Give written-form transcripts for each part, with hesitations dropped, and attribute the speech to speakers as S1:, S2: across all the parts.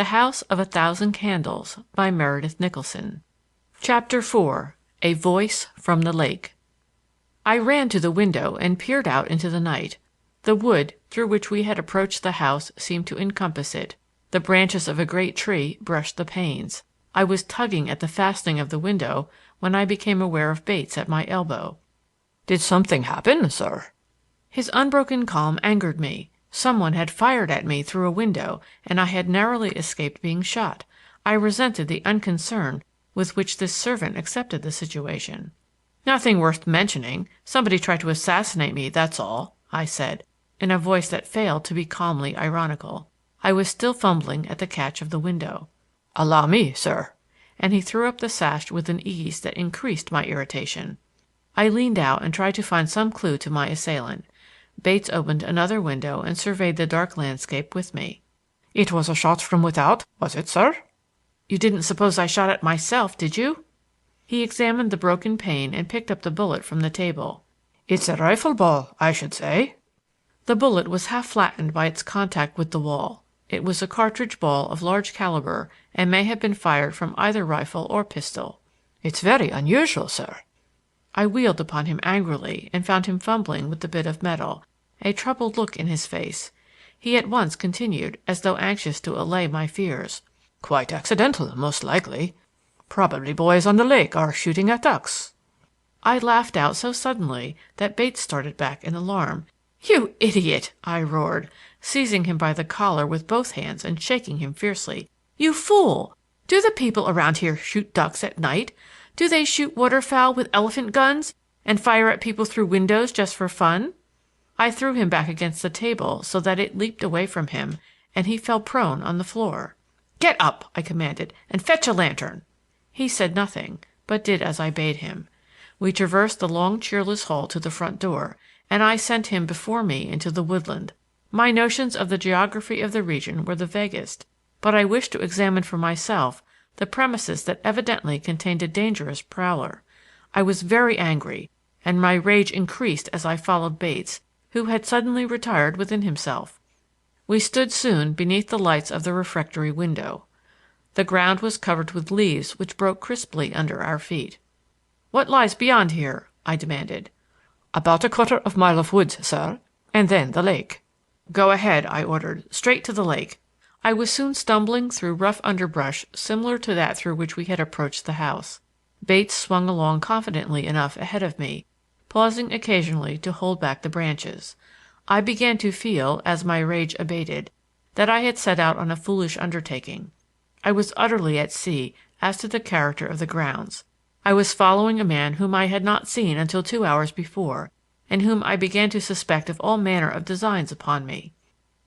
S1: The House of a Thousand Candles by Meredith Nicholson. Chapter 4. A Voice from the Lake. I ran to the window and peered out into the night. The wood through which we had approached the house seemed to encompass it. The branches of a great tree brushed the panes. I was tugging at the fastening of the window when I became aware of Bates at my elbow.
S2: "Did something happen, sir?"
S1: His unbroken calm angered me. Someone had fired at me through a window, and I had narrowly escaped being shot. I resented the unconcern with which this servant accepted the situation. "Nothing worth mentioning. Somebody tried to assassinate me, that's all," I said, in a voice that failed to be calmly ironical. I was still fumbling at the catch of the window.
S2: "Allow me, sir."
S1: And he threw up the sash with an ease that increased my irritation. I leaned out and tried to find some clue to my assailant. Bates opened another window and surveyed the dark landscape with me.
S2: "It was a shot from without, was it, sir?"
S1: "You didn't suppose I shot at myself, did you?" He examined the broken pane and picked up the bullet from the table.
S2: "It's a rifle ball, I should say."
S1: The bullet was half flattened by its contact with the wall. It was a cartridge ball of large caliber and may have been fired from either rifle or pistol.
S2: "It's very unusual, sir."
S1: I wheeled upon him angrily and found him fumbling with the bit of metal, a troubled look in his face. He at once continued, as though anxious to allay my fears.
S2: "Quite accidental, most likely. Probably boys on the lake are shooting at ducks."
S1: I laughed out so suddenly that Bates started back in alarm. "You idiot!" I roared, seizing him by the collar with both hands and shaking him fiercely. "You fool! Do the people around here shoot ducks at night? Do they shoot waterfowl with elephant guns and fire at people through windows just for fun?" I threw him back against the table so that it leaped away from him, and he fell prone on the floor. "Get up," I commanded, "and fetch a lantern." He said nothing, but did as I bade him. We traversed the long cheerless hall to the front door, and I sent him before me into the woodland. My notions of the geography of the region were the vaguest, but I wished to examine for myself the premises that evidently contained a dangerous prowler. I was very angry, and my rage increased as I followed Bates, who had suddenly retired within himself. We stood soon beneath the lights of the refectory window. The ground was covered with leaves which broke crisply under our feet. "What lies beyond here?" I demanded.
S2: "About a quarter of a mile of woods, sir, and then the lake."
S1: "Go ahead," I ordered, "straight to the lake." I was soon stumbling through rough underbrush similar to that through which we had approached the house. Bates swung along confidently enough ahead of me, pausing occasionally to hold back the branches. I began to feel, as my rage abated, that I had set out on a foolish undertaking. I was utterly at sea as to the character of the grounds. I was following a man whom I had not seen until 2 hours before, and whom I began to suspect of all manner of designs upon me.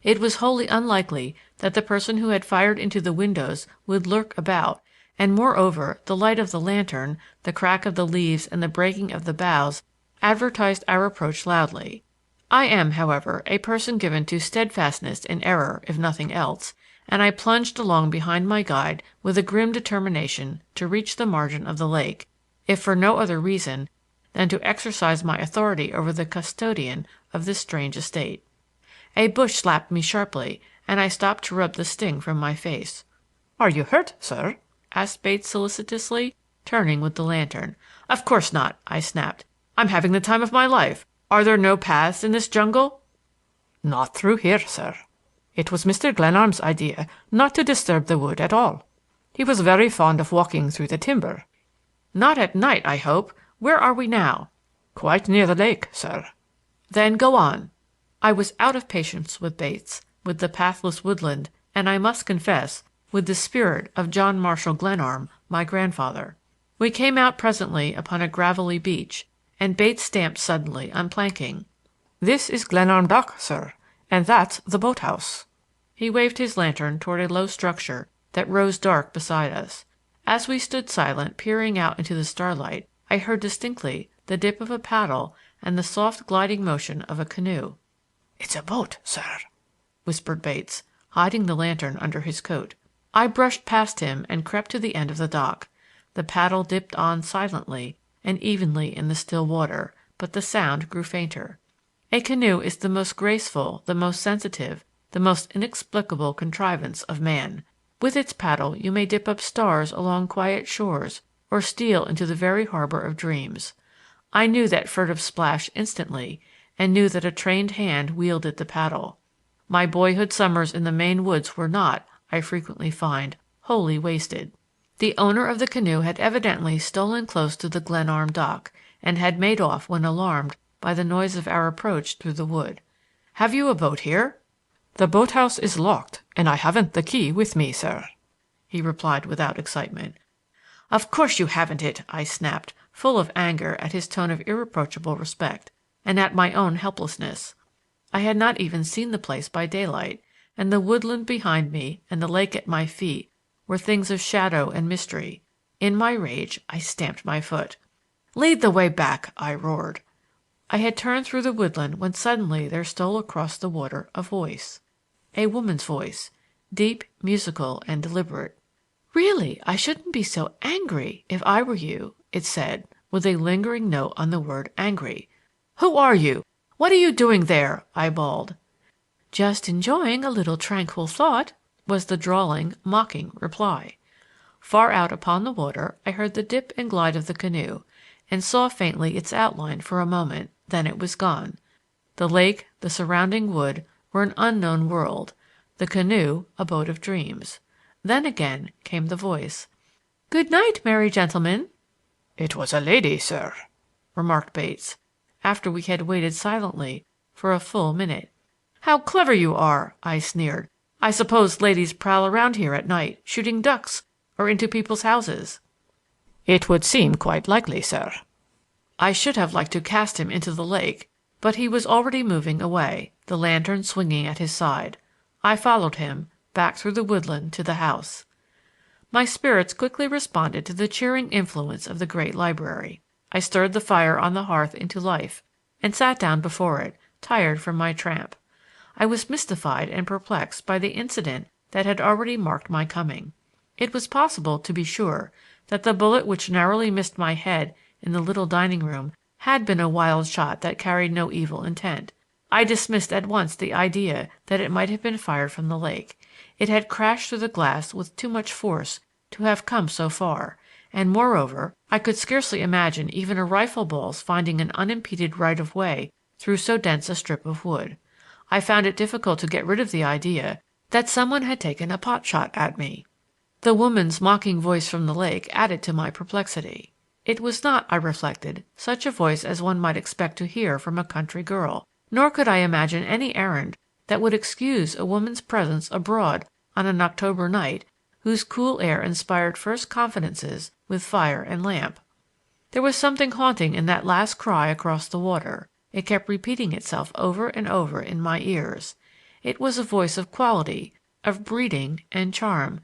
S1: It was wholly unlikely that the person who had fired into the windows would lurk about, and moreover the light of the lantern, the crack of the leaves and the breaking of the boughs advertised our approach loudly. I am, however, a person given to steadfastness in error, if nothing else, and I plunged along behind my guide with a grim determination to reach the margin of the lake, if for no other reason than to exercise my authority over the custodian of this strange estate. A bush slapped me sharply, and I stopped to rub the sting from my face.
S2: "Are you hurt, sir?"
S1: asked Bates solicitously, turning with the lantern. "Of course not," I snapped. "I'm having the time of my life. Are there no paths in this jungle?"
S2: "Not through here, sir. It was Mr. Glenarm's idea not to disturb the wood at all. He was very fond of walking through the timber."
S1: "Not at night, I hope. Where are we now?"
S2: "Quite near the lake, sir."
S1: "Then go on." I was out of patience with Bates, with the pathless woodland, and I must confess, with the spirit of John Marshall Glenarm, my grandfather. We came out presently upon a gravelly beach, and Bates stamped suddenly on planking.
S2: "This is Glenarm Dock, sir, and that's the boathouse."
S1: He waved his lantern toward a low structure that rose dark beside us. As we stood silent, peering out into the starlight, I heard distinctly the dip of a paddle and the soft gliding motion of a canoe.
S2: "It's a boat, sir,"
S1: whispered Bates, hiding the lantern under his coat. I brushed past him and crept to the end of the dock. The paddle dipped on silently and evenly in the still water, but the sound grew fainter. A canoe is the most graceful, the most sensitive, the most inexplicable contrivance of man. With its paddle you may dip up stars along quiet shores or steal into the very harbor of dreams. I knew that furtive splash instantly, and knew that a trained hand wielded the paddle. My boyhood summers in the Maine woods were not, I frequently find, wholly wasted. The owner of the canoe had evidently stolen close to the Glenarm dock, and had made off when alarmed by the noise of our approach through the wood. "Have you a boat here?"
S2: "The boathouse is locked, and I haven't the key with me, sir," he replied without excitement.
S1: "Of course you haven't it," I snapped, full of anger at his tone of irreproachable respect, and at my own helplessness. I had not even seen the place by daylight, and the woodland behind me and the lake at my feet were things of shadow and mystery. In my rage I stamped my foot. "Lead the way back!" I roared. I had turned through the woodland when suddenly there stole across the water a voice. A woman's voice, deep, musical, and deliberate. "Really, I shouldn't be so angry if I were you," it said, with a lingering note on the word angry. "Who are you? What are you doing there?" I bawled. "Just enjoying a little tranquil thought," was the drawling, mocking reply. Far out upon the water I heard the dip and glide of the canoe, and saw faintly its outline for a moment. Then it was gone. The lake, the surrounding wood, were an unknown world; the canoe a boat of dreams. Then again came the voice. "Good night, merry gentlemen."
S2: "It was a lady, sir," remarked Bates, after we had waited silently for a full minute.
S1: "How clever you are!" I sneered. "I suppose ladies prowl around here at night, shooting ducks, or into people's houses."
S2: "It would seem quite likely, sir."
S1: I should have liked to cast him into the lake, but he was already moving away, the lantern swinging at his side. I followed him, back through the woodland to the house. My spirits quickly responded to the cheering influence of the great library. I stirred the fire on the hearth into life, and sat down before it, tired from my tramp. I was mystified and perplexed by the incident that had already marked my coming. It was possible, to be sure, that the bullet which narrowly missed my head in the little dining room had been a wild shot that carried no evil intent. I dismissed at once the idea that it might have been fired from the lake. It had crashed through the glass with too much force to have come so far, and moreover, I could scarcely imagine even a rifle ball's finding an unimpeded right of way through so dense a strip of wood. I found it difficult to get rid of the idea that someone had taken a pot shot at me. The woman's mocking voice from the lake added to my perplexity. It was not, I reflected, such a voice as one might expect to hear from a country girl, nor could I imagine any errand that would excuse a woman's presence abroad on an October night whose cool air inspired first confidences with fire and lamp. There was something haunting in that last cry across the water. It kept repeating itself over and over in my ears. It was a voice of quality, of breeding and charm.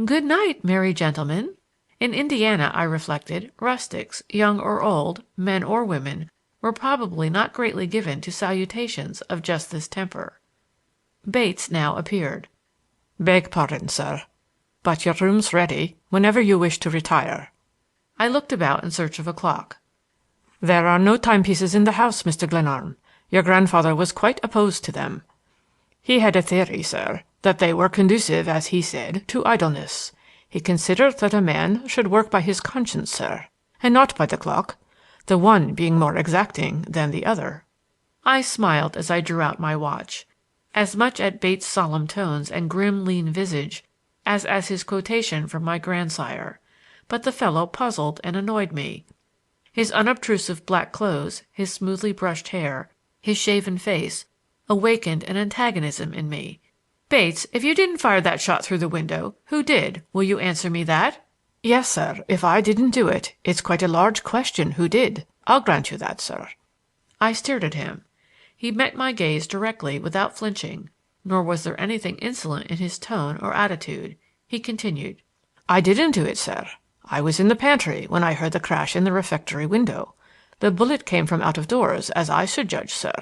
S1: "Good night, merry gentlemen." In Indiana, I reflected, rustics, young or old, men or women, were probably not greatly given to salutations of just this temper. Bates now appeared.
S2: "Beg pardon, sir, but your room's ready whenever you wish to retire."
S1: I looked about in search of a clock.
S2: "There are no timepieces in the house, Mr. Glenarm. Your grandfather was quite opposed to them. He had a theory, sir, that they were conducive, as he said, to idleness. He considered that a man should work by his conscience, sir, and not by the clock, the one being more exacting than the other."
S1: I smiled as I drew out my watch, as much at Bates' solemn tones and grim, lean visage as his quotation from my grandsire. But the fellow puzzled and annoyed me. His unobtrusive black clothes, his smoothly brushed hair, his shaven face, awakened an antagonism in me. "Bates, if you didn't fire that shot through the window, who did? Will you answer me that?"
S2: "Yes, sir. If I didn't do it, it's quite a large question who did. I'll grant you that, sir."
S1: I stared at him. He met my gaze directly without flinching, nor was there anything insolent in his tone or attitude. He continued,
S2: "I didn't do it, sir. I was in the pantry when I heard the crash in the refectory window. The bullet came from out of doors, as I should judge, sir."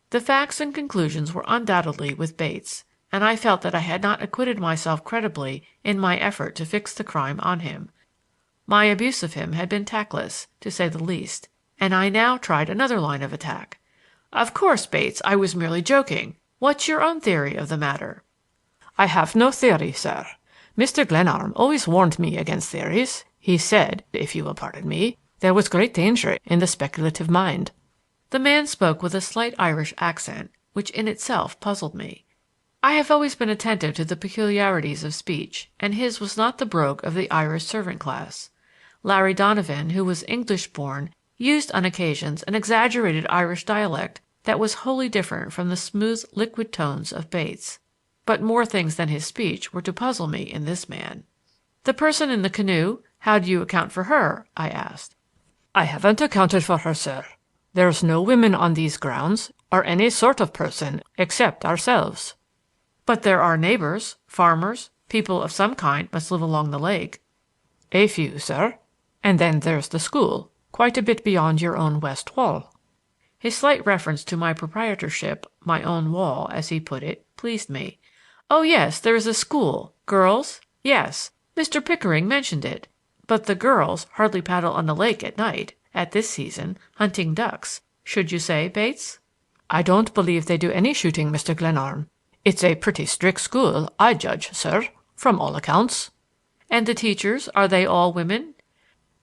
S1: The facts and conclusions were undoubtedly with Bates, and I felt that I had not acquitted myself credibly in my effort to fix the crime on him. My abuse of him had been tactless, to say the least, and I now tried another line of attack. "Of course, Bates, I was merely joking. What's your own theory of the matter?"
S2: "I have no theory, sir. Mr. Glenarm always warned me against theories. He said, if you will pardon me, there was great danger in the speculative mind."
S1: The man spoke with a slight Irish accent, which in itself puzzled me. I have always been attentive to the peculiarities of speech, and his was not the brogue of the Irish servant class. Larry Donovan, who was English-born, used on occasions an exaggerated Irish dialect that was wholly different from the smooth, liquid tones of Bates. But more things than his speech were to puzzle me in this man. "The person in the canoe, how do you account for her?" I asked.
S2: "I haven't accounted for her, sir. There's no women on these grounds, or any sort of person, except ourselves."
S1: "But there are neighbors, farmers, people of some kind must live along the lake."
S2: "A few, sir. And then there's the school, quite a bit beyond your own west wall."
S1: His slight reference to my proprietorship, my own wall, as he put it, pleased me. "Oh, yes, there is a school. Girls? Yes. Mr. Pickering mentioned it. But the girls hardly paddle on the lake at night, at this season, hunting ducks. Should you say, Bates?"
S2: "I don't believe they do any shooting, Mr. Glenarm. It's a pretty strict school, I judge, sir, from all accounts."
S1: "And the teachers, are they all women?"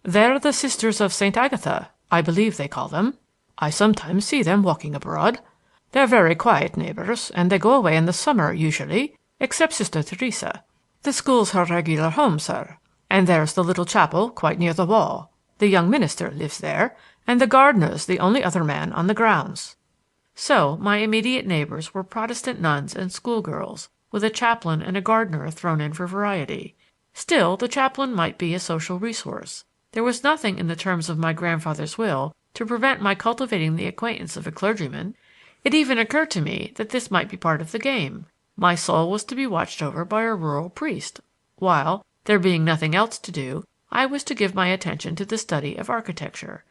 S2: "They're the Sisters of St. Agatha, I believe they call them. I sometimes see them walking abroad. They're very quiet neighbors, and they go away in the summer, usually, except Sister Theresa. The school's her regular home, sir. And there's the little chapel quite near the wall. The young minister lives there, and the gardener's the only other man on the grounds." So my immediate neighbors were Protestant nuns and schoolgirls, with a chaplain and a gardener thrown in for variety. Still, the chaplain might be a social resource. There was nothing in the terms of my grandfather's will to prevent my cultivating the acquaintance of a clergyman. It even occurred to me that this might be part of the game. My soul was to be watched over by a rural priest, while, there being nothing else to do, I was to give my attention to the study of architecture.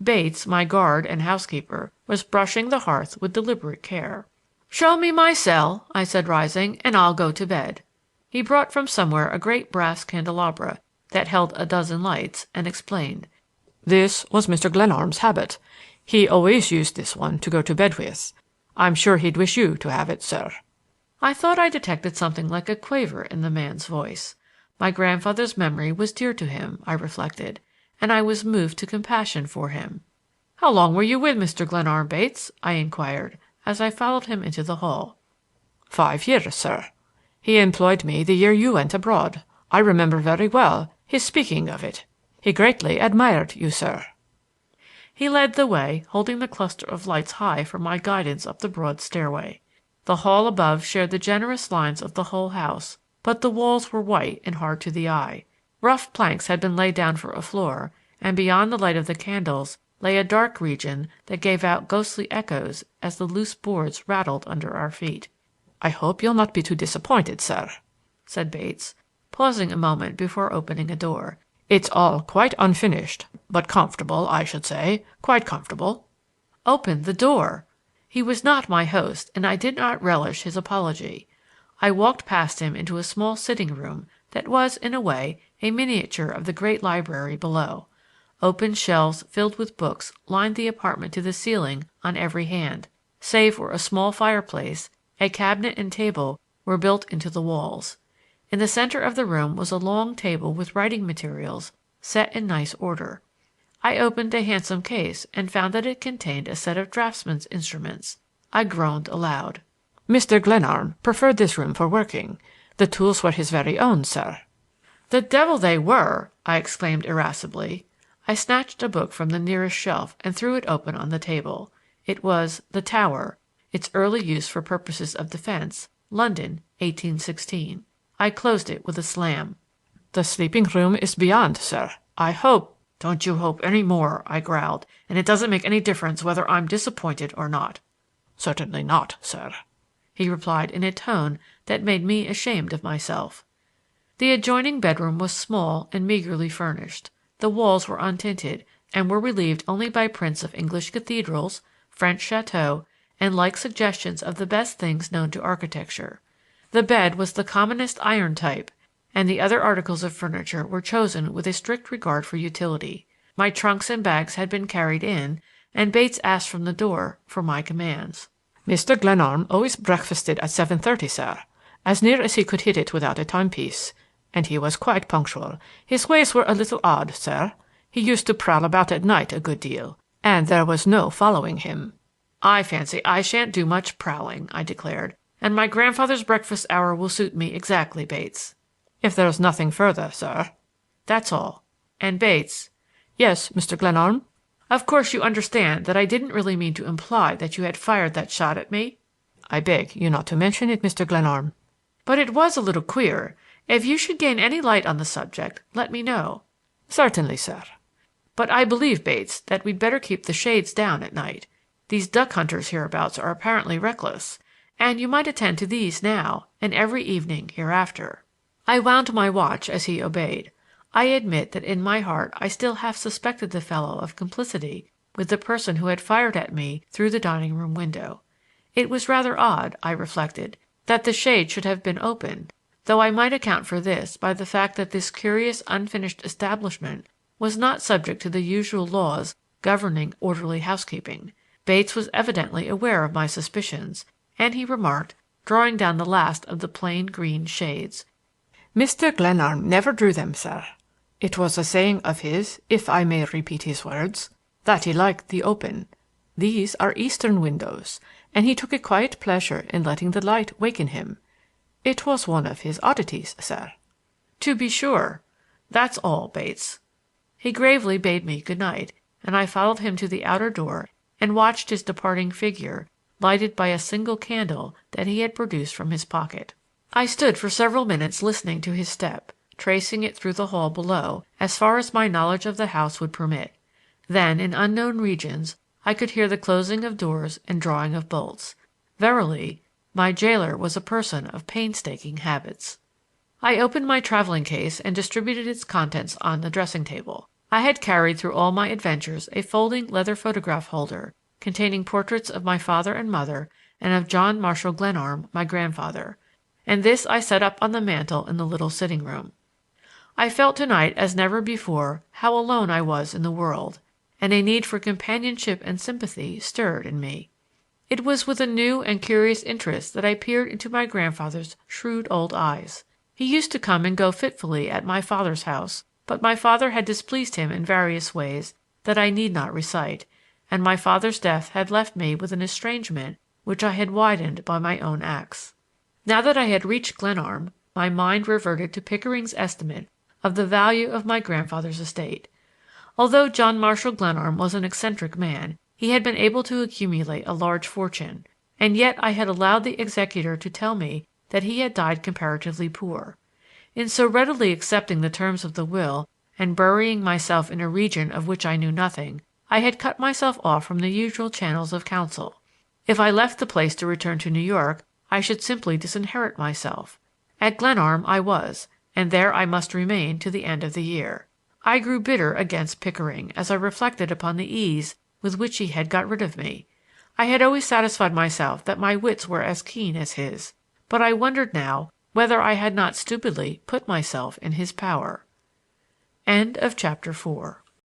S2: Bates, my guard and housekeeper, was brushing the hearth with deliberate care. "Show me my cell," I said, rising, "and I'll go to bed." He brought from somewhere a great brass candelabra that held a dozen lights, and explained. "This was Mr. Glenarm's habit. He always used this one to go to bed with. I'm sure he'd wish you to have it, sir."
S1: I thought I detected something like a quaver in the man's voice. My grandfather's memory was dear to him, I reflected, and I was moved to compassion for him. "How long were you with Mr. Glenarm, Bates?" I inquired, as I followed him into the hall.
S2: 5 years, sir. He employed me the year you went abroad. I remember very well his speaking of it. He greatly admired you, sir." He
S1: led the way, holding the cluster of lights high for my guidance up the broad stairway. The hall above shared the generous lines of the whole house, but the walls were white and hard to the eye. Rough planks had been laid down for a floor, and beyond the light of the candles lay a dark region that gave out ghostly echoes as the loose boards rattled under our feet.
S2: "I hope you'll not be too disappointed, sir," said Bates, pausing a moment before opening a door. "It's all quite unfinished, but comfortable, I should say, quite comfortable."
S1: Open the door! He was not my host, and I did not relish his apology. I walked past him into a small sitting room that was, in a way, a miniature of the great library below. Open shelves filled with books lined the apartment to the ceiling on every hand, save where a small fireplace, a cabinet and table were built into the walls. In the center of the room was a long table with writing materials set in nice order. I opened a handsome case and found that it contained a set of draftsman's instruments. I groaned aloud.
S2: "Mr. Glenarm preferred this room for working. The tools were his very own, sir."
S1: "The devil they were!" I exclaimed irascibly. I snatched a book from the nearest shelf and threw it open on the table. It was The Tower, its early use for purposes of defense, London, 1816. I closed it with a slam.
S2: "The sleeping room is beyond, sir. I hope—"
S1: "Don't you hope any more," I growled, "and it doesn't make any difference whether I'm disappointed or not."
S2: "Certainly not, sir,"
S1: he replied in a tone that made me ashamed of myself. The adjoining bedroom was small and meagerly furnished. The walls were untinted and were relieved only by prints of English cathedrals, French chateaux, and like suggestions of the best things known to architecture. The bed was the commonest iron type, and the other articles of furniture were chosen with a strict regard for utility. My trunks and bags had been carried in, and Bates asked from the door for my commands.
S2: "Mr. Glenarm always breakfasted at 7:30, sir, as near as he could hit it without a timepiece. and he was quite punctual. His ways were a little odd, sir. He used to prowl about at night a good deal, and there was no following him."
S1: "I fancy I shan't do much prowling," I declared, "and my grandfather's breakfast hour will suit me exactly, Bates."
S2: "If there's nothing further, sir."
S1: "That's all. And Bates—"
S2: "Yes, Mr. Glenarm?"
S1: "Of course you understand that I didn't really mean to imply that you had fired that shot at me?"
S2: "I beg you not to mention it, Mr. Glenarm."
S1: "But it was a little queer. If you should gain any light on the subject, let me know."
S2: "Certainly, sir."
S1: "But I believe, Bates, that we'd better keep the shades down at night. These duck hunters hereabouts are apparently reckless, and you might attend to these now and every evening hereafter." I wound my watch as he obeyed. I admit that in my heart I still half suspected the fellow of complicity with the person who had fired at me through the dining room window. It was rather odd, I reflected, that the shade should have been open, though I might account for this by the fact that this curious unfinished establishment was not subject to the usual laws governing orderly housekeeping. Bates was evidently aware of my suspicions, and he remarked, drawing down the last of the plain green shades,
S2: "Mr. Glenarm never drew them, sir. It was a saying of his, if I may repeat his words, that he liked the open. These are eastern windows, and he took a quiet pleasure in letting the light waken him. It was one of his oddities, sir."
S1: "To be sure. That's all, Bates." He gravely bade me good night, and I followed him to the outer door and watched his departing figure, lighted by a single candle that he had produced from his pocket. I stood for several minutes listening to his step, tracing it through the hall below as far as my knowledge of the house would permit. Then, in unknown regions, I could hear the closing of doors and drawing of bolts. Verily, my jailer was a person of painstaking habits. I opened my traveling case and distributed its contents on the dressing table. I had carried through all my adventures a folding leather photograph holder containing portraits of my father and mother and of John Marshall Glenarm, my grandfather, and this I set up on the mantel in the little sitting room. I felt tonight as never before how alone I was in the world, and a need for companionship and sympathy stirred in me. It was with a new and curious interest that I peered into my grandfather's shrewd old eyes. He used to come and go fitfully at my father's house, but my father had displeased him in various ways that I need not recite, and my father's death had left me with an estrangement which I had widened by my own acts. Now that I had reached Glenarm, my mind reverted to Pickering's estimate of the value of my grandfather's estate. Although John Marshall Glenarm was an eccentric man, he had been able to accumulate a large fortune, and yet I had allowed the executor to tell me that he had died comparatively poor. In so readily accepting the terms of the will and burying myself in a region of which I knew nothing, I had cut myself off from the usual channels of counsel. If I left the place to return to New York, I should simply disinherit myself. At Glenarm I was, and there I must remain to the end of the year. I grew bitter against Pickering as I reflected upon the ease with which he had got rid of me. I had always satisfied myself that my wits were as keen as his, but I wondered now whether I had not stupidly put myself in his power. End of chapter 4.